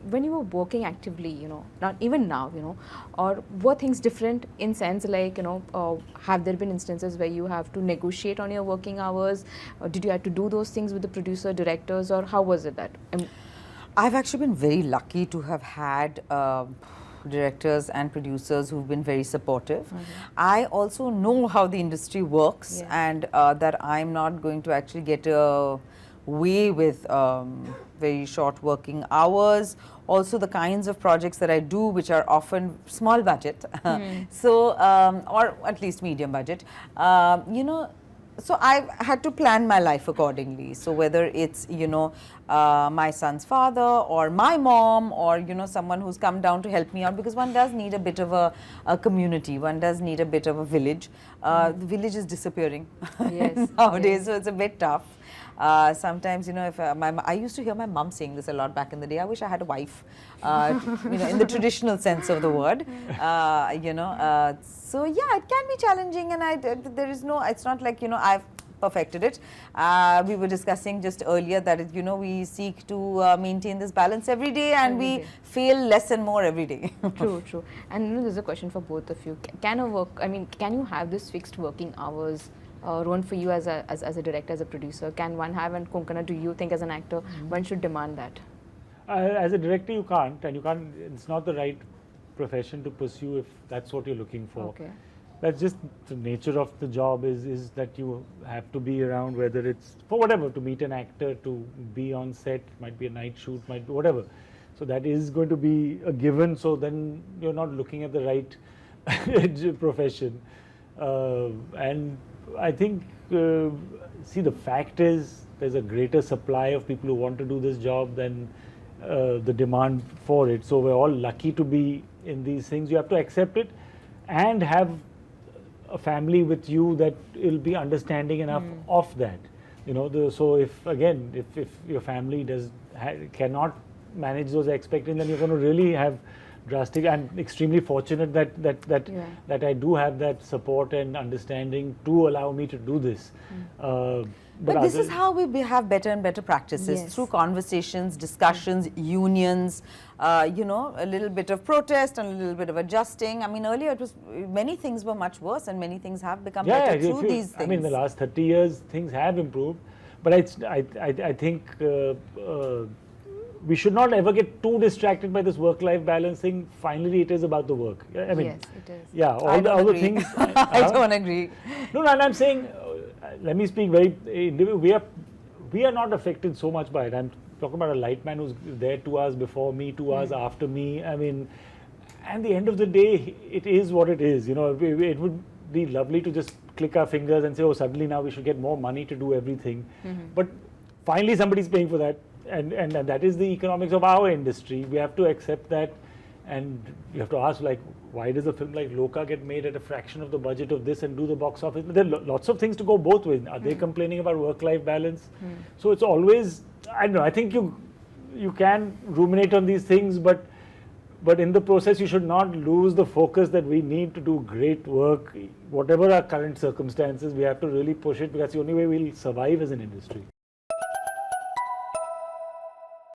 when you were working actively, you know, not even now, you know, or were things different in sense like, you know, have there been instances where you have to negotiate on your working hours, or did you have to do those things with the producer, directors, or how was it that? I've actually been very lucky to have had directors and producers who've been very supportive. I also know how the industry works, and that I'm not going to actually get away with very short working hours. Also the kinds of projects that I do, which are often small budget, so or at least medium budget, you know, so I've had to plan my life accordingly. So whether it's, you know, my son's father or my mom, or, you know, someone who's come down to help me out, because one does need a bit of a community, one does need a bit of a village. The village is disappearing nowadays, so it's a bit tough. Sometimes, you know, if I used to hear my mom saying this a lot back in the day, I wish I had a wife, you know, in the traditional sense of the word, you know, so yeah, it can be challenging, and there is no, it's not like, you know, I've perfected it. We were discussing just earlier that, you know, we seek to maintain this balance every day, and we fail less and more every day. True, true. And you know, there's a question for both of you. Can you have this fixed working hours? Rohan, for you as a director, as a producer, can one have, and Konkana, do you think as an actor, one should demand that? As a director, you can't, and you can't, it's not the right profession to pursue if that's what you're looking for. Okay. That's just the nature of the job, is that you have to be around, whether it's for whatever, to meet an actor, to be on set, might be a night shoot, might be whatever. So that is going to be a given, so then you're not looking at the right profession. And I think, see, the fact is there's a greater supply of people who want to do this job than the demand for it. So we're all lucky to be in these things. You have to accept it and have a family with you that will be understanding enough of that. You know, so if again, if your family cannot manage those expectations, then you're going to really have drastic. I'm extremely fortunate that I do have that support and understanding to allow me to do this. But this is how we have better and better practices, through conversations, discussions, unions, you know, a little bit of protest and a little bit of adjusting. I mean, earlier it was, many things were much worse, and many things have become better through these things. I mean, the last 30 years things have improved, but I think we should not ever get too distracted by this work-life balance thing. Finally, it is about the work. I mean, yes, it is. Yeah, all the things. I don't agree. No, and I'm saying, let me speak very. We are not affected so much by it. I'm talking about a light man who's there 2 hours before me, 2 hours after me. I mean, at the end of the day, it is what it is. You know, it would be lovely to just click our fingers and say, oh, suddenly now we should get more money to do everything. But finally, somebody's paying for that. And that is the economics of our industry. We have to accept that, and you have to ask, like, why does a film like Loka get made at a fraction of the budget of this and do the box office? But there are lots of things to go both ways. Are they complaining about work-life balance? So it's always, I don't know, I think you can ruminate on these things, but in the process you should not lose the focus that we need to do great work. Whatever our current circumstances, we have to really push it, because that's the only way we'll survive as an industry.